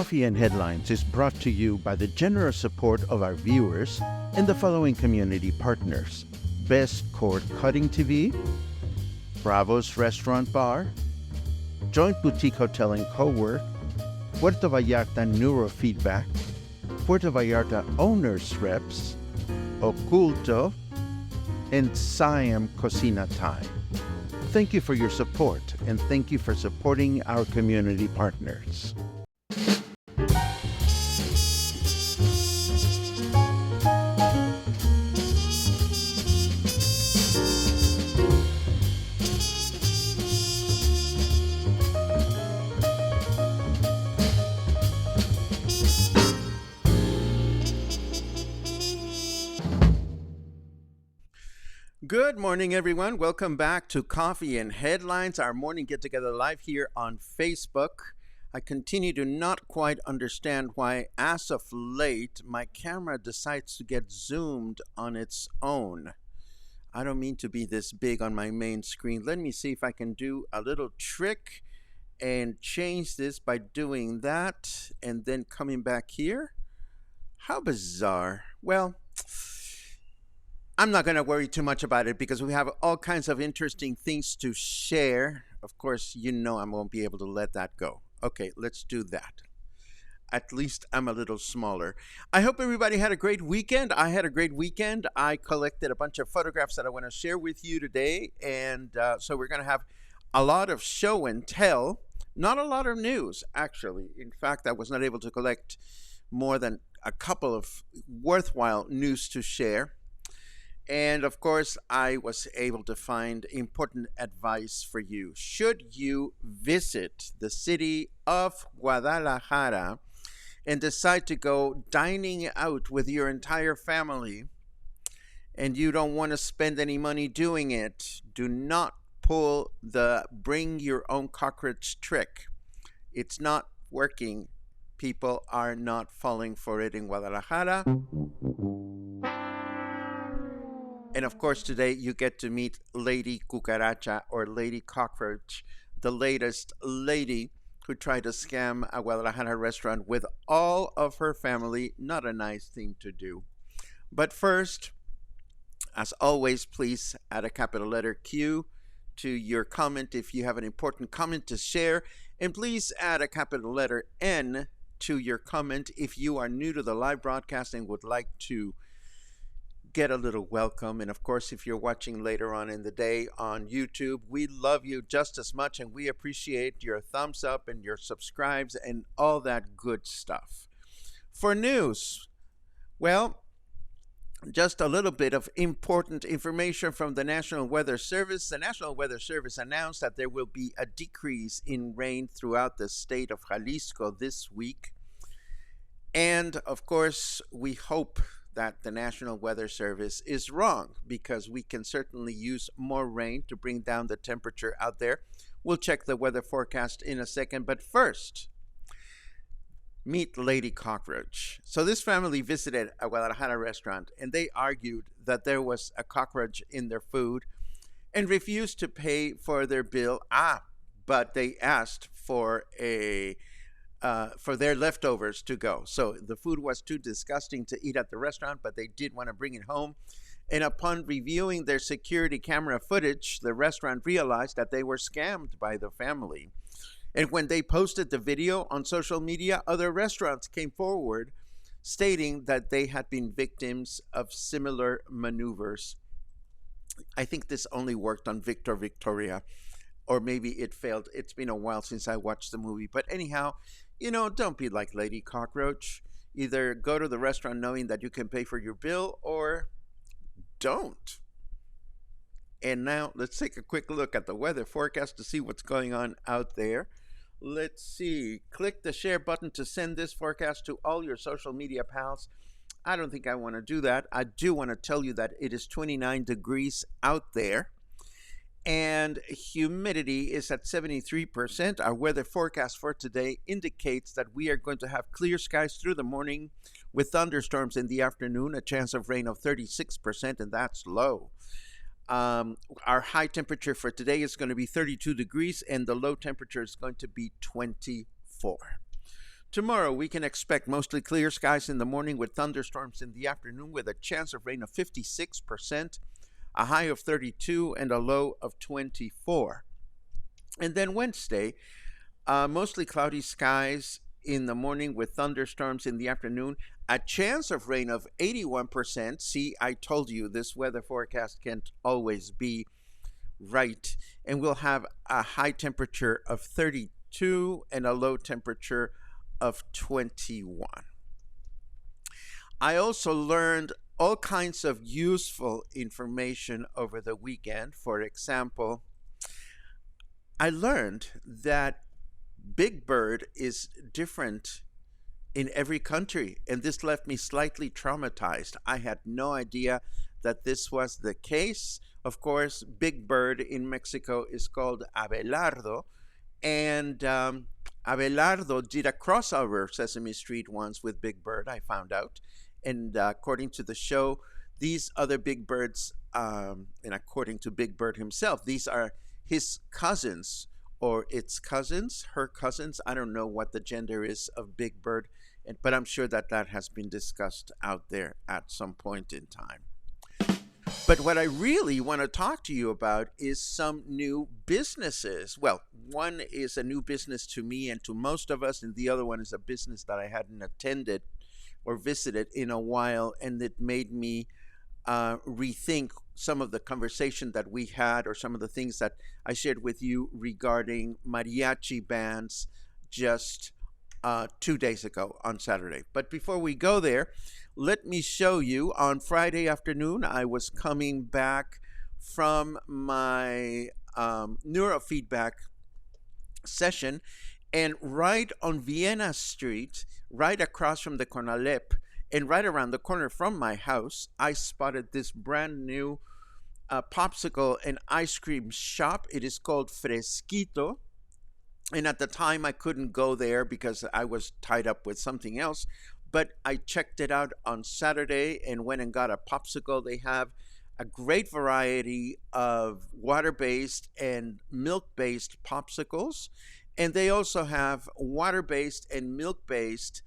Coffee and Headlines is brought to you by the generous support of our viewers and the following community partners: Best Cord Cutting TV, Bravo's Restaurant Bar, Joint Boutique Hotel and Cowork, Puerto Vallarta Neurofeedback, Puerto Vallarta Owners Reps, Oculto, and Siam Cocina Thai. Thank you for your support, and thank you for supporting our community partners. Good morning, everyone. Welcome back to Coffee and Headlines, our morning get-together live here on Facebook. I continue to not quite understand why, as of late, my camera decides to get zoomed on its own. I don't mean to be this big on my main screen. Let me see if I can do a little trick and change this by doing that and then coming back here. How bizarre. Well, I'm not going to worry too much about it because we have all kinds of interesting things to share. Of course, you know I won't be able to let that go. Okay, let's do that. At least I'm a little smaller. I hope everybody had a great weekend. I had a great weekend. I collected a bunch of photographs that I want to share with you today. And so we're going to have a lot of show and tell. Not a lot of news, actually. In fact, I was not able to collect more than a couple of worthwhile news to share. And of course, I was able to find important advice for you. Should you visit the city of Guadalajara and decide to go dining out with your entire family, and you don't want to spend any money doing it, do not pull the bring your own cockroach trick. It's not working. People are not falling for it in Guadalajara. And of course, today you get to meet Lady Cucaracha, or Lady Cockroach, the latest lady who tried to scam a Guadalajara restaurant with all of her family. Not a nice thing to do. But first, as always, please add a capital letter Q to your comment if you have an important comment to share. And please add a capital letter N to your comment if you are new to the live broadcast and would like to get a little welcome. And of course, if you're watching later on in the day on YouTube, we love you just as much, and we appreciate your thumbs up and your subscribes and all that good stuff. For news, well, just a little bit of important information from the National Weather Service. The National Weather Service announced that there will be a decrease in rain throughout the state of Jalisco this week. And of course, we hope that the National Weather Service is wrong, because we can certainly use more rain to bring down the temperature out there. We'll check the weather forecast in a second, but first, meet Lady Cockroach. So this family visited a Guadalajara restaurant, and they argued that there was a cockroach in their food and refused to pay for their bill. But they asked for their leftovers to go. So the food was too disgusting to eat at the restaurant, but they did want to bring it home. And upon reviewing their security camera footage, the restaurant realized that they were scammed by the family. And when they posted the video on social media, other restaurants came forward stating that they had been victims of similar maneuvers. I think this only worked on Victor Victoria, or maybe it failed. It's been a while since I watched the movie. But anyhow, you know, don't be like Lady Cockroach. Either go to the restaurant knowing that you can pay for your bill, or don't. And now let's take a quick look at the weather forecast to see what's going on out there. Let's see. Click the share button to send this forecast to all your social media pals. I don't think I want to do that. I do want to tell you that it is 29 degrees out there, and humidity is at 73%. Our weather forecast for today indicates that we are going to have clear skies through the morning with thunderstorms in the afternoon, a chance of rain of 36%, and that's low. Our high temperature for today is going to be 32 degrees, and the low temperature is going to be 24. Tomorrow, we can expect mostly clear skies in the morning with thunderstorms in the afternoon with a chance of rain of 56%, a high of 32, and a low of 24. And then Wednesday, mostly cloudy skies in the morning with thunderstorms in the afternoon, a chance of rain of 81%. See, I told you this weather forecast can't always be right. And we'll have a high temperature of 32 and a low temperature of 21. I also learned all kinds of useful information over the weekend. For example, I learned that Big Bird is different in every country, and this left me slightly traumatized. I had no idea that this was the case. Of course, Big Bird in Mexico is called Abelardo, and Abelardo did a crossover Sesame Street once with Big Bird, I found out. And according to the show, these other Big Birds, and according to Big Bird himself, these are his cousins or its cousins, her cousins. I don't know what the gender is of Big Bird, but I'm sure that that has been discussed out there at some point in time. But what I really want to talk to you about is some new businesses. Well, one is a new business to me and to most of us, and the other one is a business that I hadn't attended or visited in a while, and it made me rethink some of the conversation that we had or some of the things that I shared with you regarding mariachi bands just 2 days ago on Saturday. But before we go there, let me show you. On Friday afternoon, I was coming back from my neurofeedback session, and right on Vienna Street, right across from the Conalep, and right around the corner from my house, I spotted this brand new popsicle and ice cream shop. It is called Freskito. And at the time, I couldn't go there because I was tied up with something else. But I checked it out on Saturday and went and got a popsicle. They have a great variety of water-based and milk-based popsicles. And they also have water-based and milk-based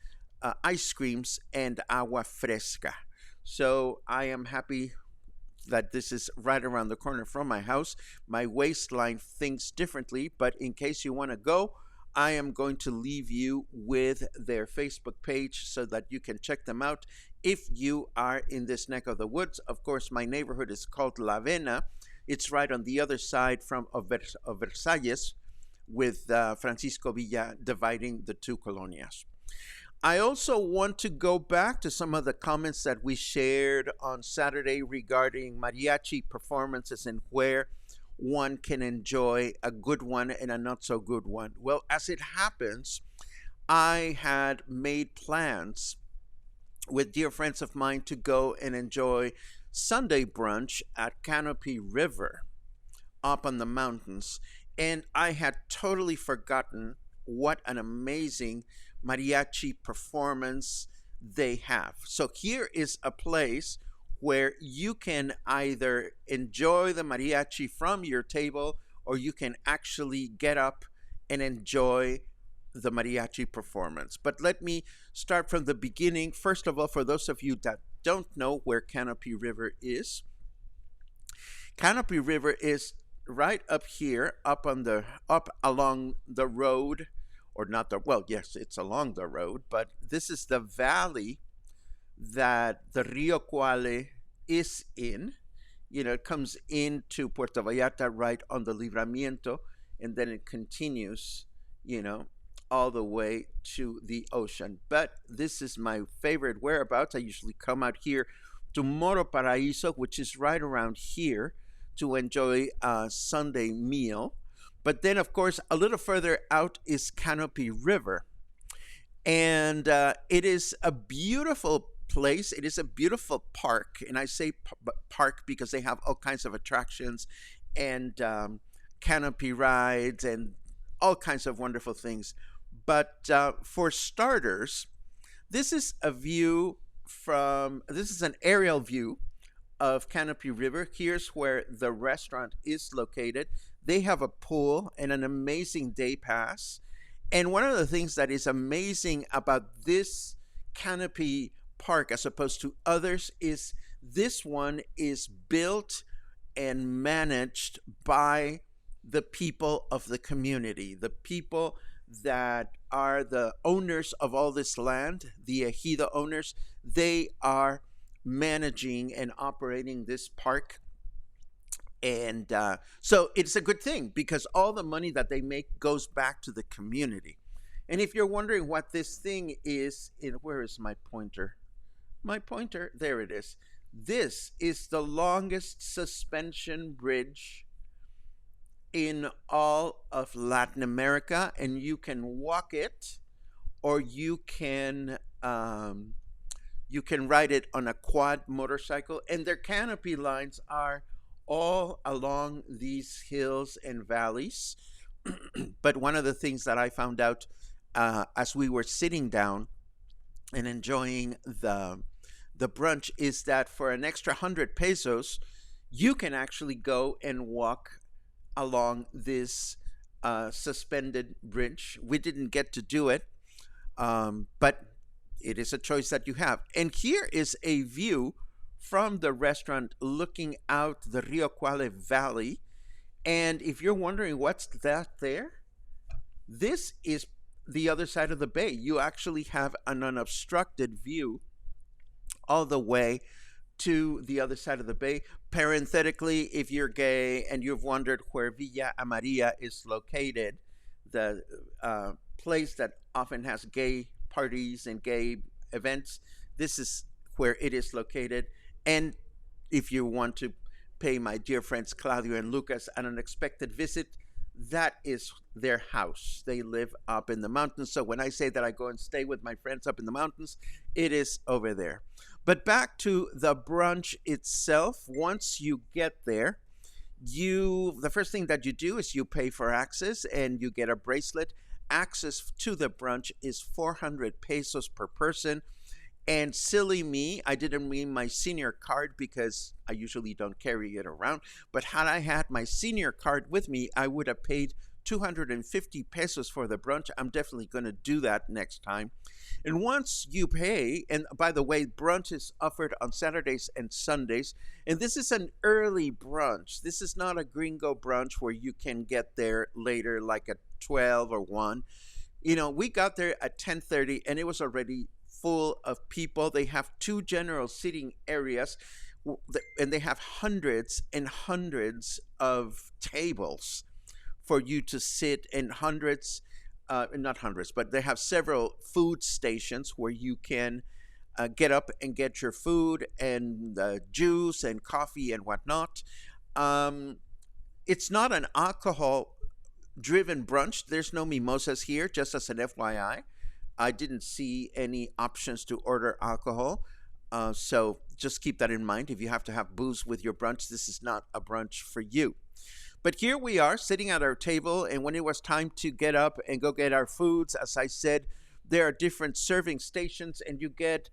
ice creams and agua fresca. So I am happy that this is right around the corner from my house. My waistline thinks differently, but in case you want to go, I am going to leave you with their Facebook page so that you can check them out if you are in this neck of the woods. Of course, my neighborhood is called La Avena. It's right on the other side of Versalles, with Francisco Villa dividing the two colonias. I also want to go back to some of the comments that we shared on Saturday regarding mariachi performances and where one can enjoy a good one and a not so good one. Well, as it happens, I had made plans with dear friends of mine to go and enjoy Sunday brunch at Canopy River up on the mountains. And I had totally forgotten what an amazing mariachi performance they have. So here is a place where you can either enjoy the mariachi from your table or you can actually get up and enjoy the mariachi performance. But let me start from the beginning. First of all, for those of you that don't know where Canopy River is, Canopy River is right up here, up along the road, or not the, well, yes, it's along the road, but this is the valley that the Rio Cuale is in. You know, it comes into Puerto Vallarta right on the Libramiento, and then it continues, you know, all the way to the ocean. But this is my favorite whereabouts. I usually come out here to Moro Paraíso, which is right around here, to enjoy a Sunday meal. But then, of course, a little further out is Canopy River. And it is a beautiful place. It is a beautiful park. And I say park because they have all kinds of attractions and canopy rides and all kinds of wonderful things. But for starters, this is an aerial view of Canopy River. Here's where the restaurant is located. They have a pool and an amazing day pass. And one of the things that is amazing about this Canopy Park as opposed to others is this one is built and managed by the people of the community, the people that are the owners of all this land, the ejido owners. They are managing and operating this park. And so it's a good thing because all the money that they make goes back to the community. And if you're wondering what this thing is, where is my pointer? My pointer, there it is. This is the longest suspension bridge in all of Latin America, and you can walk it, or you can ride it on a quad motorcycle. And their canopy lines are all along these hills and valleys. But one of the things that I found out as we were sitting down and enjoying the brunch is that for an extra 100 pesos, you can actually go and walk along this suspended bridge. We didn't get to do it, but it is a choice that you have. And here is a view from the restaurant looking out the Rio Quale Valley. And if you're wondering what's that there, this is the other side of the bay. You actually have an unobstructed view all the way to the other side of the bay. Parenthetically, if you're gay and you've wondered where Villa Amarilla is located, the place that often has gay parties and gay events, this is where it is located. And if you want to pay my dear friends Claudio and Lucas an unexpected visit, that is their house. They live up in the mountains. So when I say that I go and stay with my friends up in the mountains, it is over there. But back to the brunch itself. Once you get there, the first thing that you do is you pay for access and you get a bracelet. Access to the brunch is 400 pesos per person. And silly me, I didn't bring my senior card because I usually don't carry it around. But had I had my senior card with me, I would have paid 250 pesos for the brunch. I'm definitely going to do that next time. And once you pay, and by the way, brunch is offered on Saturdays and Sundays. And this is an early brunch. This is not a gringo brunch where you can get there later, like at 12 or 1. You know, we got there at 10:30 and it was already full of people. They have 2 general seating areas, and they have hundreds and hundreds of tables for you to sit, and hundreds, not hundreds, but they have several food stations where you can get up and get your food and juice and coffee and whatnot. It's not an alcohol driven brunch. There's no mimosas here, just as an FYI. I didn't see any options to order alcohol. So just keep that in mind. If you have to have booze with your brunch, this is not a brunch for you. But here we are sitting at our table, and when it was time to get up and go get our foods, as I said, there are different serving stations, and you get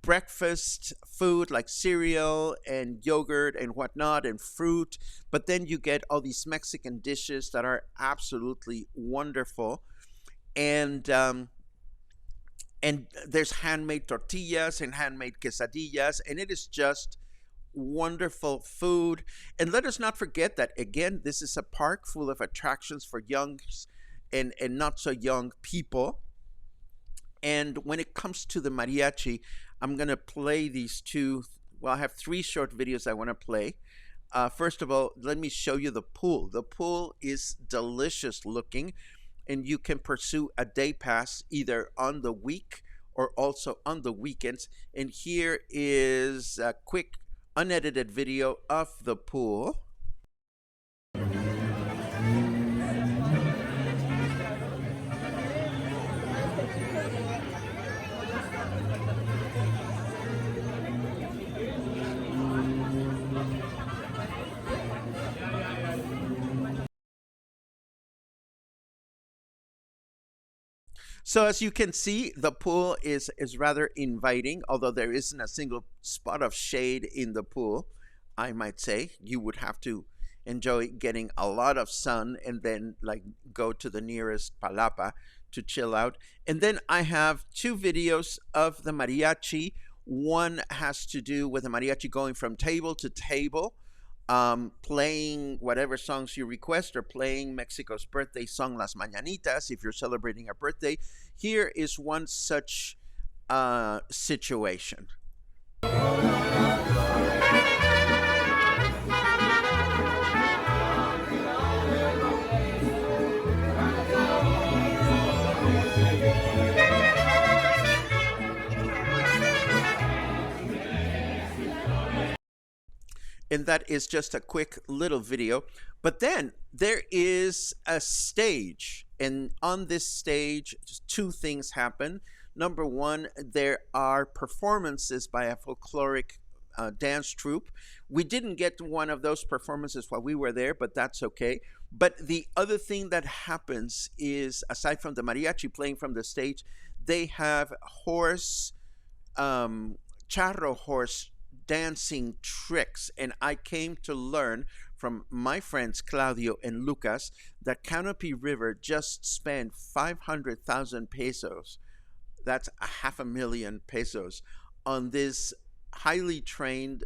breakfast food like cereal and yogurt and whatnot and fruit. But then you get all these Mexican dishes that are absolutely wonderful. And there's handmade tortillas and handmade quesadillas, and it is just wonderful food. And let us not forget that, again, this is a park full of attractions for young and not so young people. And when it comes to the mariachi, I'm going to play these two. Well, I have 3 short videos I want to play. First of all, let me show you the pool. The pool is delicious looking, and you can pursue a day pass either on the week or also on the weekends. And here is a quick unedited video of the pool. So as you can see, the pool is rather inviting, although there isn't a single spot of shade in the pool. I might say you would have to enjoy getting a lot of sun and then like go to the nearest palapa to chill out. And then I have two videos of the mariachi. One has to do with the mariachi going from table to table, playing whatever songs you request, or playing Mexico's birthday song, Las Mañanitas, if you're celebrating a birthday. Here is one such situation. And that is just a quick little video. But then there is a stage, and on this stage, two things happen. Number one, there are performances by a folkloric dance troupe. We didn't get one of those performances while we were there, but that's okay. But the other thing that happens is, aside from the mariachi playing from the stage, they have horse, charro horse dancing tricks. And I came to learn from my friends Claudio and Lucas that Canopy River just spent 500,000 pesos, that's $500,000 pesos, on this highly trained,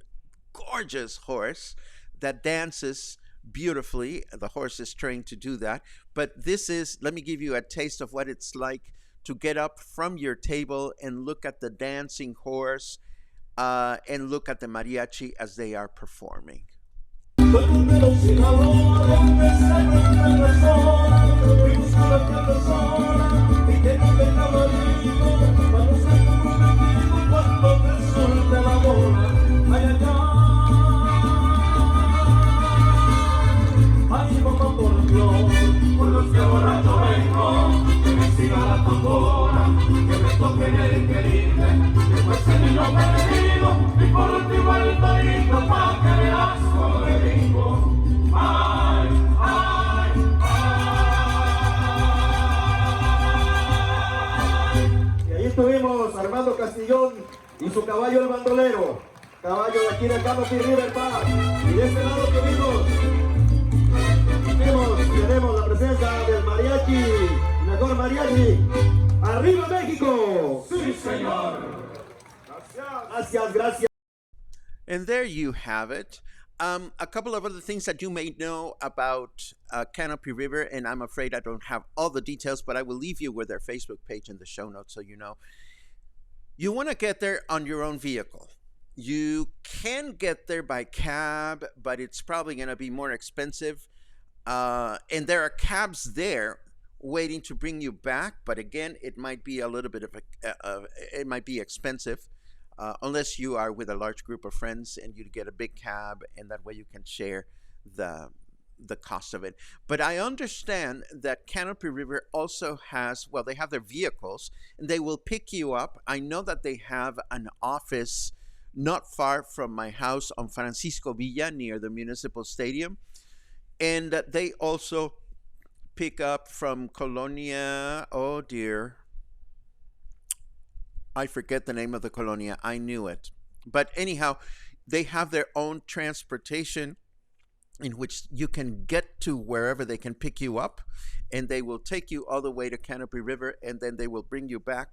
gorgeous horse that dances beautifully. The horse is trained to do that. But this is, let me give you a taste of what it's like to get up from your table and look at the dancing horse, and look at the mariachi as they are performing. Estuvimos Armando Castillón y su caballo el bandolero, caballo de aquí de Canopy River Park. Y de este lado tenemos la presencia del mariachi, mejor mariachi. ¡Arriba México! Sí, señor. Gracias, gracias. And there you have it. A couple of other things that you may know about Canopy River, and I'm afraid I don't have all the details, but I will leave you with their Facebook page in the show notes so you know. You want to get there on your own vehicle. You can get there by cab, but it's probably going to be more expensive. And there are cabs there waiting to bring you back, but again, it might be a little bit of it might be expensive. Unless you are with a large group of friends and you get a big cab, and that way you can share the cost of it. But I understand that Canopy River also has, well, they have their vehicles and they will pick you up. I know that they have an office not far from my house on Francisco Villa near the municipal stadium. And they also pick up from Colonia, oh dear, I forget the name of the colonia. I knew it. But anyhow, they have their own transportation in which you can get to wherever they can pick you up, and they will take you all the way to Canopy River, and then they will bring you back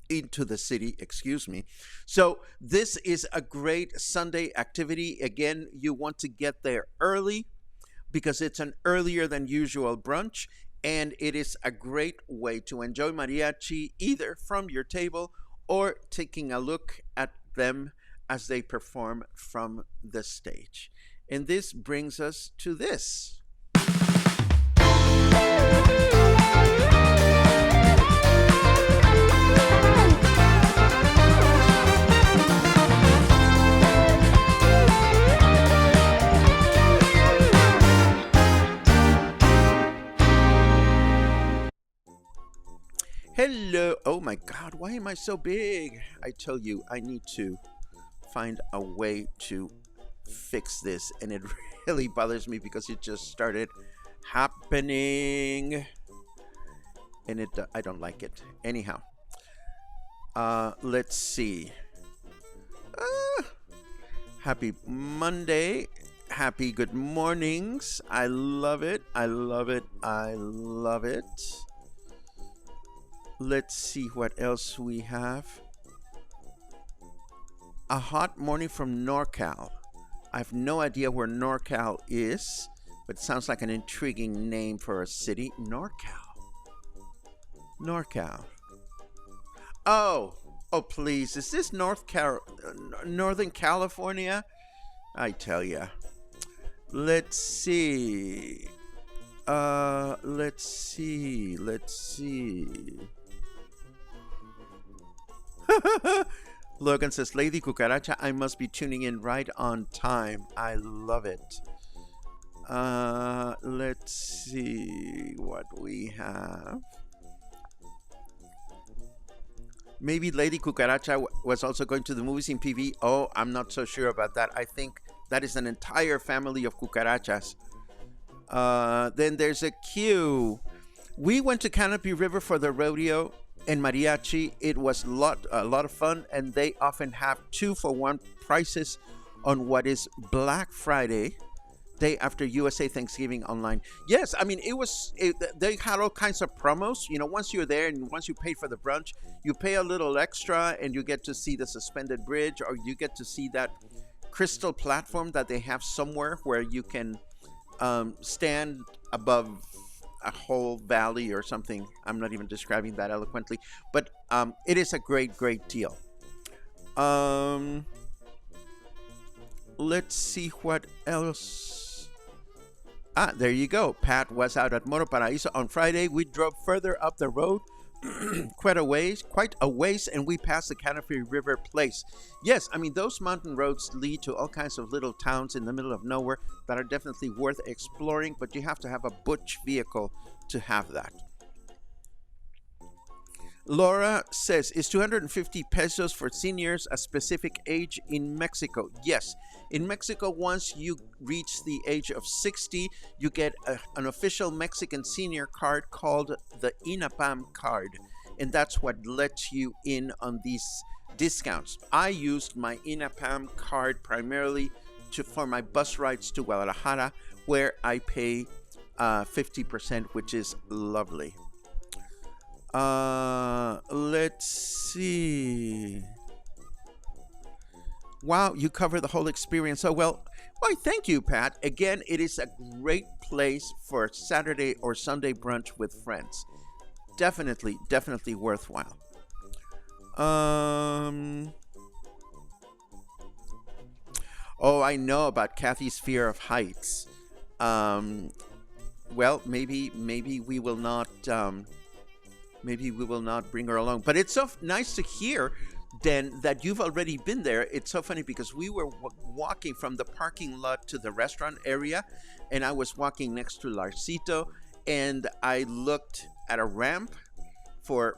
into the city, excuse me. So this is a great Sunday activity. Again, you want to get there early because it's an earlier than usual brunch. And it is a great way to enjoy mariachi either from your table or taking a look at them as they perform from the stage. And this brings us to this. Hello. Oh my God, why am I so big? I tell you, I need to find a way to fix this, and it really bothers me because it just started happening, and I don't like it. Anyhow, let's see. Happy Monday. happy good mornings. I love it. I love it. I love it. Let's see what else we have. A hot morning from NorCal. I have no idea where NorCal is, but it sounds like an intriguing name for a city. NorCal. NorCal. Oh, please. Is this Northern California? I tell ya. Let's see. Let's see. Logan says, Lady Cucaracha, I must be tuning in right on time. I love it. Let's see what we have. Maybe Lady Cucaracha was also going to the movies in PV. Oh, I'm not so sure about that. I think that is an entire family of cucarachas. Then there's a Q. We went to Canopy River for the rodeo and mariachi. It was a lot of fun, and they often have 2-for-1 prices on what is Black Friday, day after USA Thanksgiving online. Yes, I mean, they had all kinds of promos. You know, once you're there and once you pay for the brunch, you pay a little extra and you get to see the suspended bridge, or you get to see that crystal platform that they have somewhere where you can stand above a whole valley or something. I'm not even describing that eloquently, but it is a great deal. Let's see what else. There you go. Pat was out at Moro Paraíso on Friday. We drove further up the road quite a ways, and we passed the Canopy River place. Yes, I mean, those mountain roads lead to all kinds of little towns in the middle of nowhere that are definitely worth exploring, but you have to have a butch vehicle to have that. Laura says, is 250 pesos for seniors a specific age in Mexico? Yes. In Mexico, once you reach the age of 60, you get an official Mexican senior card called the INAPAM card. And that's what lets you in on these discounts. I used my INAPAM card primarily for my bus rides to Guadalajara, where I pay 50%, which is lovely. Let's see. Wow, you cover the whole experience so well. Why, thank you, Pat. Again, it is a great place for Saturday or Sunday brunch with friends. Definitely worthwhile. Oh, I know about Kathy's fear of heights. Well, maybe we will not. Maybe we will not bring her along. But it's so nice to hear, Dan, that you've already been there. It's so funny because we were walking from the parking lot to the restaurant area, and I was walking next to Larcito, and I looked at a ramp for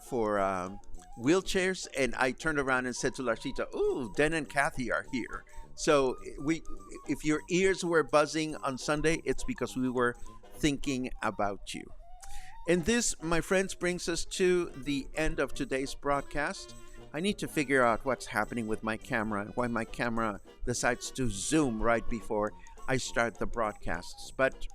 wheelchairs, and I turned around and said to Larcito, "Ooh, Dan and Kathy are here." So if your ears were buzzing on Sunday, it's because we were thinking about you. And this, my friends, brings us to the end of today's broadcast. I need to figure out what's happening with my camera and why my camera decides to zoom right before I start the broadcasts. But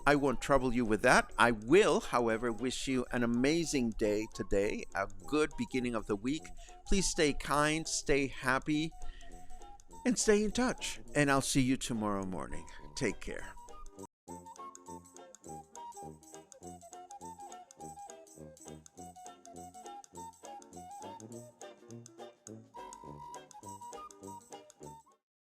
I won't trouble you with that. I will, however, wish you an amazing day today, a good beginning of the week. Please stay kind, stay happy, and stay in touch. And I'll see you tomorrow morning. Take care.